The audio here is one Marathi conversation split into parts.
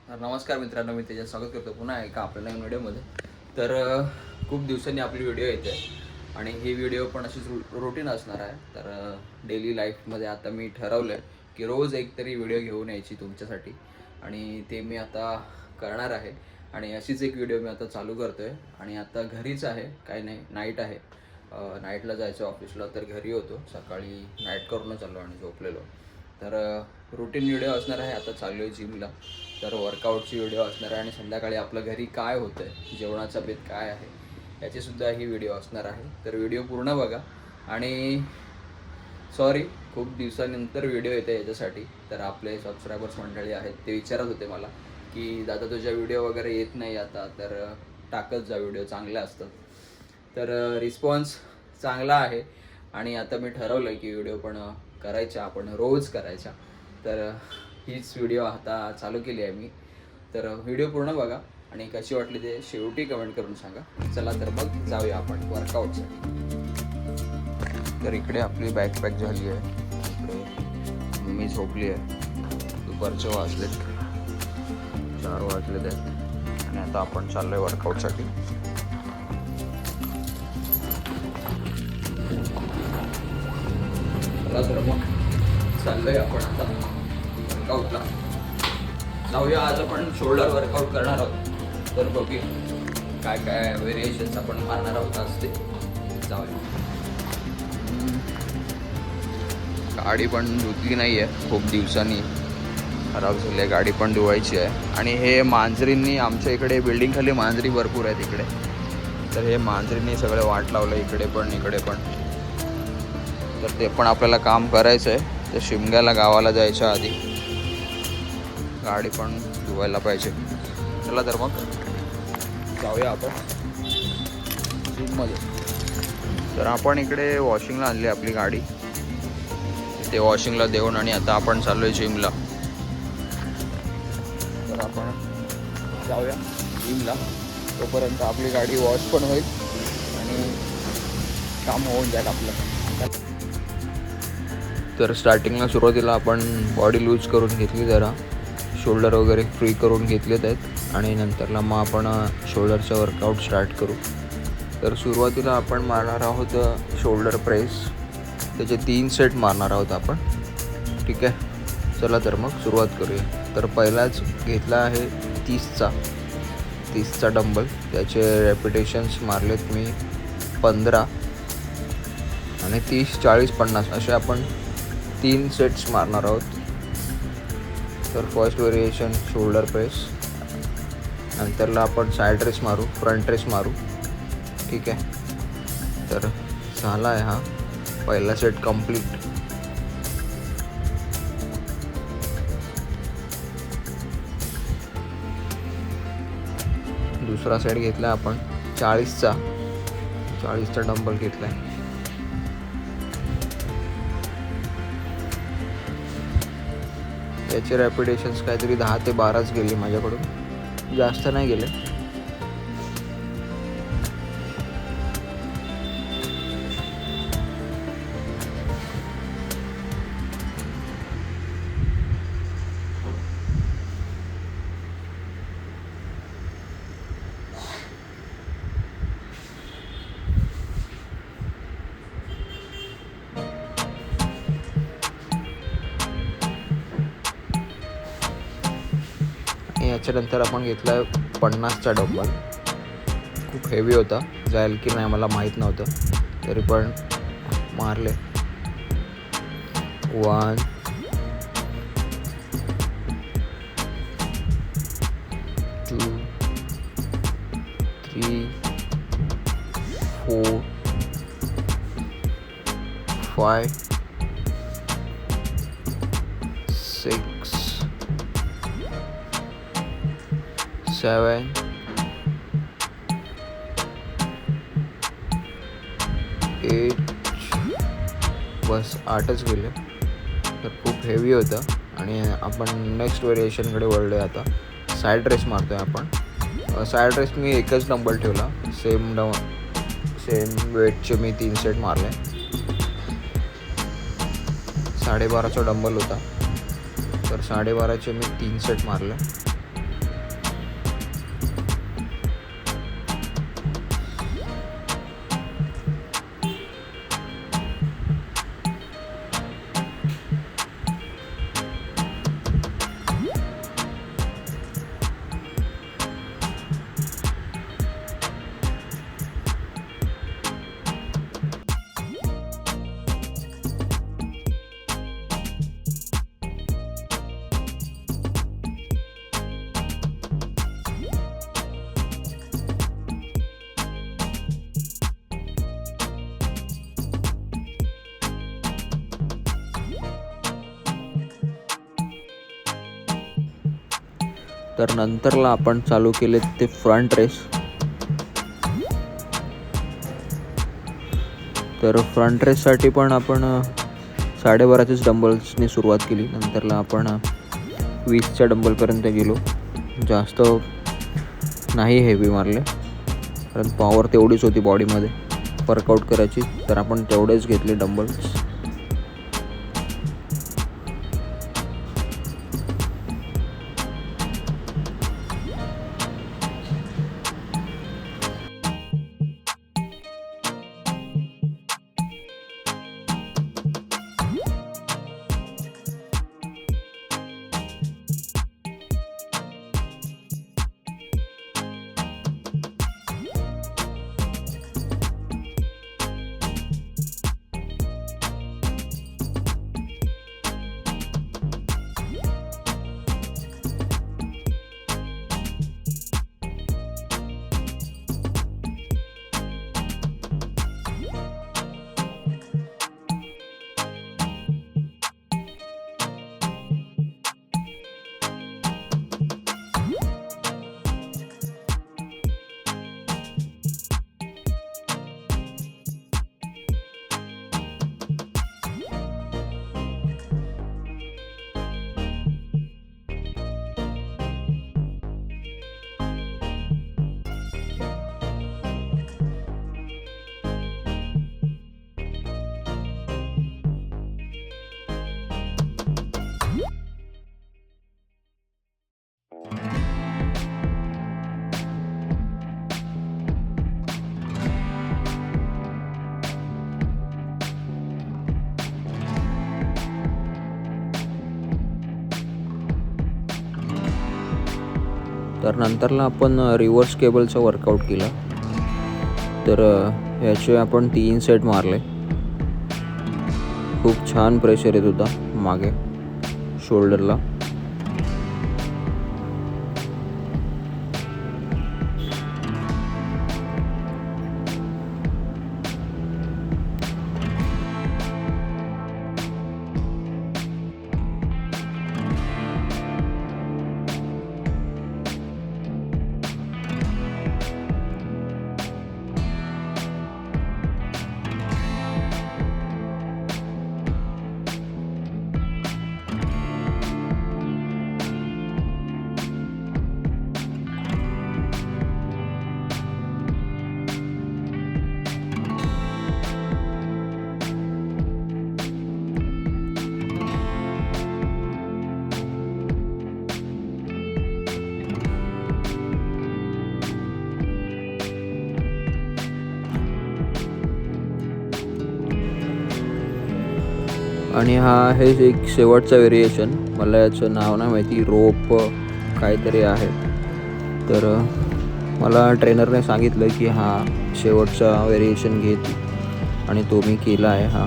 नमस्कार मित्रांनो, मी त्याच्यात स्वागत करतो पुन्हा एका आपल्या नवीन व्हिडिओमध्ये. तर खूप दिवसांनी आपली व्हिडिओ येते आणि ही व्हिडिओ पण अशीच रुटीन असणार आहे. तर डेली लाईफमध्ये आता मी ठरवलं आहे की रोज एक तरी व्हिडिओ घेऊन यायची तुमच्यासाठी आणि ते मी आता करणार आहे. आणि अशीच एक व्हिडिओ मी आता चालू करतो आहे आणि आता घरीच आहे, काही नाही, नाईट आहे. नाईटला जायचं ऑफिसला, तर घरी होतो. सकाळी नाईट करूनच आलो आणि झोपलेलो. तर रुटीन व्हिडिओ असणार आहे. आता चाललो आहे जिमला, तर वर्कआउटची व्हिडिओ असणार आहे आणि संध्याकाळी आपलं घरी काय होतं आहे, जेवणाचा बेत काय आहे, याचीसुद्धा ही व्हिडिओ असणार आहे. तर व्हिडिओ पूर्ण बघा. आणि सॉरी, खूप दिवसानंतर व्हिडिओ येते याच्यासाठी. तर आपले सबस्क्रायबर्स मंडळी आहेत, ते विचारत होते मला की दादा तुझ्या व्हिडिओ वगैरे येत नाही आता, तर टाकत जा व्हिडिओ, चांगल्या असतात. तर रिस्पॉन्स चांगला आहे आणि आता मी ठरवलं की व्हिडिओ पण करायच्या, आपण रोज करायच्या. तर हीच व्हिडिओ आता चालू केली आहे मी. तर व्हिडिओ पूर्ण बघा आणि कशी वाटली ते शेवटी कमेंट करून सांगा. चला तर मग जाऊया आपण वर्कआउटसाठी. तर इकडे आपली बॅकपॅक झाली आहे. इकडे मम्मी झोपली आहे. दुपारचे वाजलेत 4 वाजलेत आहेत आणि आता आपण चाललोय वर्कआउटसाठी. चला तर मग चाललोय आपण आता वर्कआउटला. जाऊया. आज आपण शोल्डर वर्कआउट करणार आहोत. तर बघूया काय काय व्हेरिएशन्स आपण मारणार आहोत आज ते. जाऊया. गाडी पण धुतली नाही आहे, खूप दिवसांनी खराब झाली आहे. गाडी पण धुवायची आहे. आणि हे मांजरींनी, आमच्या इकडे बिल्डिंग खाली मांजरी भरपूर आहेत इकडे, तर हे मांजरींनी सगळे वाट लावलं इकडे पण इकडे पण. तर ते पण आपल्याला काम करायचं आहे. तर शिमग्याला गावाला जायच्या आधी गाडी पण धुवायला पाहिजे. चला तर मग जाऊया आपण जिममध्ये. तर आपण इकडे वॉशिंगला आणली आपली गाडी, ते वॉशिंगला देऊन आणि आता आपण चाललो आहे जिमला. तर आपण जाऊया जिमला, तोपर्यंत आपली गाडी वॉश पण होईल आणि काम होऊन जाईल आपलं. तर स्टार्टिंगला सुरुवातीला आपण बॉडी लूज करून घेतली, जरा शोल्डर वगैरे फ्री करून घेतलेत आहेत आणि नंतरला मग आपण शोल्डरचं वर्कआउट स्टार्ट करू. तर सुरुवातीला आपण मारणार आहोत शोल्डर प्रेस. त्याचे 3 सेट मारणार आहोत आपण. ठीक आहे, चला तर मग सुरुवात करूया. तर पहिलाच घेतला आहे 30चा डंबल. त्याचे रेपिटेशन्स मारलेत मी 15 आणि 30, 40, 50 असे आपण 3 सेट्स मारणार आहोत. तर फर्स्ट व्हेरिएशन शोल्डर प्रेस, नंतरला आपण साईड रेस मारू, फ्रंट रेस मारू. ठीक आहे, तर झाला आहे हा पहिला सेट कंप्लीट. दुसरा सेट घेतला आपण 40चा डंबल घेतला आहे. याचे रेपिटेशन्स काहीतरी 10 ते 12च गेले माझ्याकडून, जास्त नाही गेले. याच्यानंतर आपण घेतला 50चा डंबल. खूप हेवी होता, जाईल की नाही मला माहीत नव्हतं, तरी पण मारले. 1 2 3 4 5 6 7 8, बस 8च गेले. तर खूप हेवी होतं आणि आपण नेक्स्ट व्हेरिएशनकडे वळलो. आता साईड रेस मारतो आहे आपण. साईड रेस मी एकच डंबल ठेवला, सेम वेटचे मी 3 सेट मारले. 12.5चा डंबल होता, तर 12.5चे मी 3 सेट मारले. तर नंतरला आपण चालू केले ते फ्रंट रेस. तर फ्रंट रेससाठी पण आपण 12.5च डंबल्सनी सुरुवात केली. नंतरला आपण 20च्या डंबलपर्यंत गेलो. जास्त नाही हेवी मारले, कारण पॉवर तेवढीच होती बॉडीमध्ये वर्कआउट करायची, तर आपण तेवढेच घेतले डंबल्स. तर नंतरला आपण रिव्हर्स केबलचा वर्कआउट केला. तर ह्याचे आपण 3 सेट मारले. खूप छान प्रेशर येत होता मागे शोल्डरला. आणि हा आहे एक शेवटचा व्हेरिएशन. मला याचं नाव नाही माहिती, रोप काहीतरी आहे. तर मला ट्रेनरने सांगितलं की हा शेवटचा व्हेरिएशन घे आणि तो मी केला आहे हा.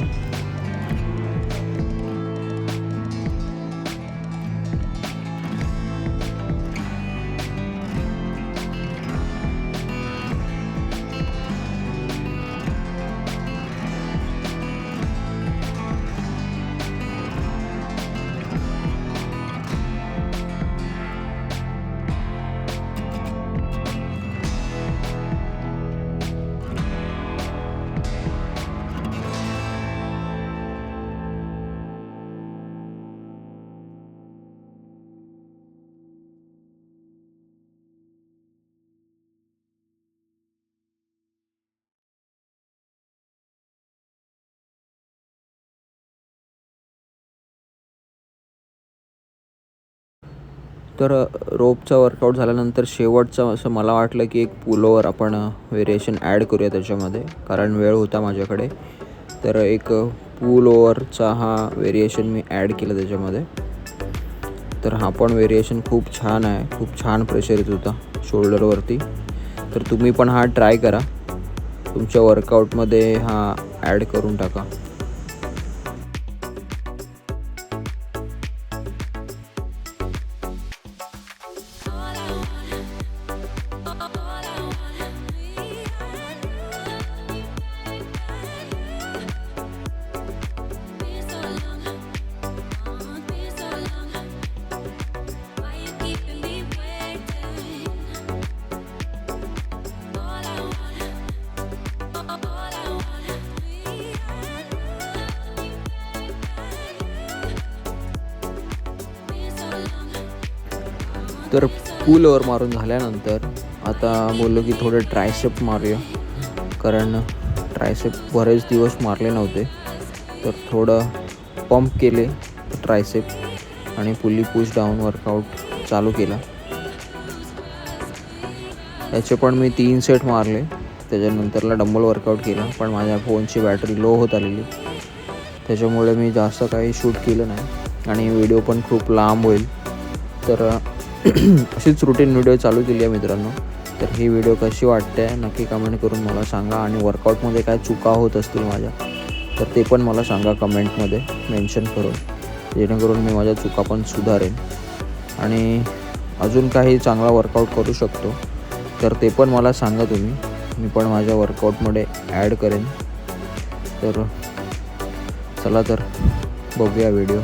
तर रोपचा वर्कआउट झाल्यानंतर शेवटचं असं मला वाटलं की एक पुलओव्हर आपण व्हेरिएशन ॲड करूया त्याच्यामध्ये, कारण वेळ होता माझ्याकडे. तर एक पुलओव्हरचा हा व्हेरिएशन मी ॲड केला त्याच्यामध्ये. तर हा पण व्हेरिएशन खूप छान आहे, खूप छान प्रेशर येत होता शोल्डरवरती. तर तुम्ही पण हा ट्राय करा, तुमच्या वर्कआउटमध्ये हा ॲड करून टाका. तर पुल ओव्हर मारून झाल्यानंतर आता बोललो की थोडं ट्रायसेप मारूया, कारण ट्रायसेप बरेच दिवस मारले नव्हते. तर थोडं पंप केले ट्रायसेप आणि पुली पुश डाऊन वर्कआउट चालू केला. याचे पण मी 3 सेट मारले. त्याच्यानंतरला डंबल वर्कआउट केला, पण माझ्या फोनची बॅटरी लो होत आलेली, त्याच्यामुळे मी जास्त काही शूट केलं नाही आणि व्हिडिओ पण खूप लांब होईल. तर अशीच रुटीन व्हिडिओ चालू केली आहे मित्रांनो. तर ही व्हिडिओ कशी वाटते नक्की कमेंट करून मला सांगा, आणि वर्कआउटमध्ये काय चुका होत असतील माझ्या तर ते पण मला सांगा कमेंटमध्ये मेन्शन करून, जेणेकरून मी माझ्या चुका पण सुधारेन आणि अजून काही चांगला वर्कआउट करू शकतो तर ते पण मला सांगा तुम्ही, मी पण माझ्या वर्कआउटमध्ये ॲड करेन. तर चला तर बघूया व्हिडिओ.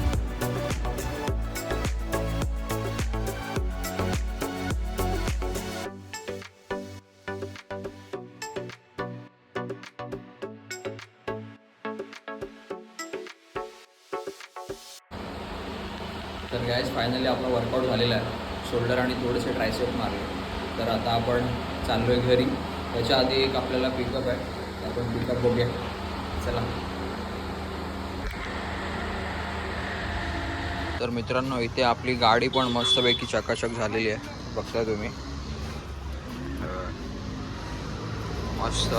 तर गाइस फायनली आपला वर्कआउट झालेला आहे. शोल्डर आणि थोडेसे ट्रायसेप मारले. तर आता आपण चाललो आहे घरी. त्याच्या आधी एक आपल्याला पिकअप आहे, तर आपण पिकअप बघूया. चला. तर मित्रांनो इथे आपली गाडी पण मस्तपैकी चकाचक झालेली आहे, बघता तुम्ही. मस्त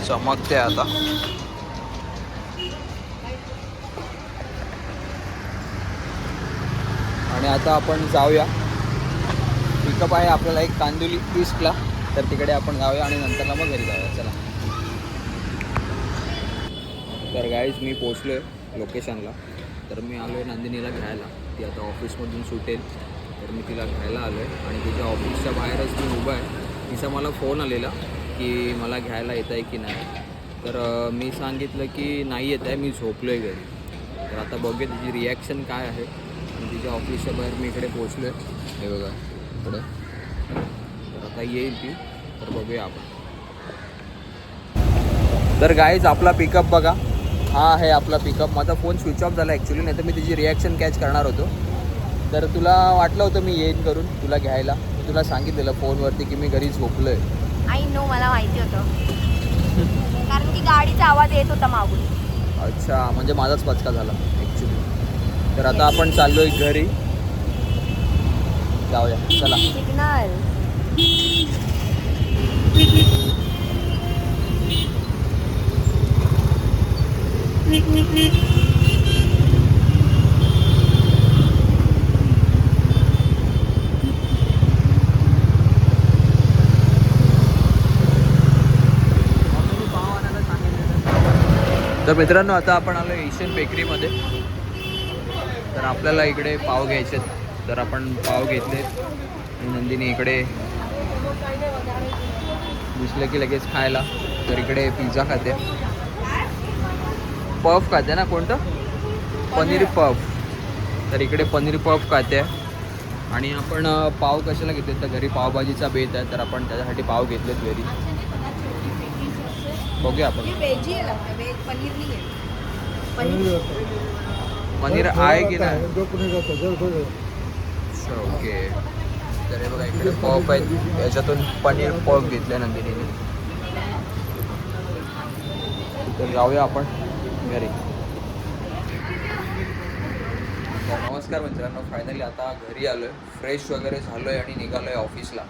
चमकते आता. आणि आता आपण जाऊया. पिकअप आहे आपल्याला एक कांदिवली ईस्टला, तर तिकडे आपण जाऊया आणि नंतरला मग घरी जाऊया. चला. तर गाईज मी पोचलो आहे लोकेशनला. तर मी आलो आहे नंदिनीला घ्यायला. ती आता ऑफिसमधून सुटेल, तर मी तिला घ्यायला आलो आहे आणि तिच्या ऑफिसच्या बाहेरच मी उभा आहे. तिचा मला फोन आलेला की मला घ्यायला येत आहे की नाही. तर मी सांगितलं की नाही येत आहे, मी झोपलो आहे घरी. तर आता बघूया तिची रिॲक्शन काय आहे. आणि तिच्या ऑफिसच्या बाहेर मी इकडे पोचलो आहे, हे बघा इकडे. तर आता येईल ती, तर बघूया आपण. तर गाईज आपला पिकअप बघा, हा आहे आपला पिकअप. माझा फोन स्विच ऑफ झाला ॲक्च्युली, नाही तर मी तिची रिॲक्शन कॅच करणार होतो. तर तुला वाटलं होतं मी येईन करून तुला घ्यायला. मी तुला सांगितलेलं फोनवरती की मी घरी झोपलो आहे. आय नो, मला माहिती होतं कारण की गाडीचा आवाज येत होता मागून. अच्छा, म्हणजे माझाच पचका झाला ॲक्च्युली. तर आता आपण चाललो आहे घरी, जाऊया. चला. सिग्नल. तर मित्रांनो आता आपण आलो एशियन बेकरीमध्ये. तर आपल्याला इकडे पाव घ्यायचे, तर आपण पाव घेतले. आणि नंदिनी इकडे दिसलं की लगेच खायला. तर इकडे पिझ्झा खाते, पफ खाते ना, कोणतं पनीर पफ. तर इकडे पनीर पफ खाते. आणि आपण पाव कशाला घेतले, तर घरी पावभाजीचा बेत आहे, तर आपण त्याच्यासाठी पाव घेतलेत घरी. बघूया आपण. पनीर आहे की नाही. ओके. तर हे बघा इकडे पफ आहेत, याच्यातून पनीर पफ घेतले नंदिनीने. तर जाऊया आपण घरी. तर नमस्कार मित्रांनो, फायनली आता घरी आलो आहे, फ्रेश वगैरे झालो आहे आणि निघालो आहे ऑफिसला.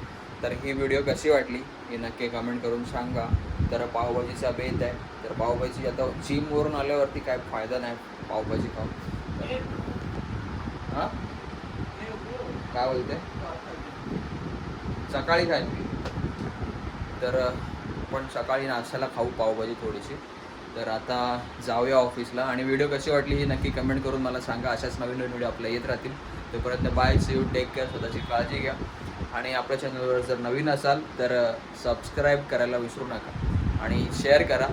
तर ही व्हिडिओ कशी वाटली हे नक्की कमेंट करून सांगा. तर पावभाजीचा बेत आहे, तर पावभाजी आता जिमवरून आल्यावरती काय फायदा नाही पावभाजी खाऊन. हां काय बोलते, सकाळी खाईन मी. तर पण सकाळी नाश्त्याला खाऊ पावभाजी थोडीशी. तर आता जाऊया ऑफिसला. आणि व्हिडिओ कशी वाटली ही नक्की कमेंट करून मला सांगा. अशाच नवीन नवीन व्हिडिओ आपल्या येत राहतील. तोपर्यंत bye, see you, take care, स्वतःची काळजी घ्या. आणि आपल्या चॅनलवर जर नवीन असाल तर सबस्क्राईब करायला विसरू नका आणि शेअर करा.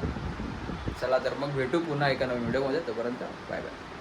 चला तर मग भेटू पुन्हा एका नवीन व्हिडिओमध्ये. तोपर्यंत बाय बाय.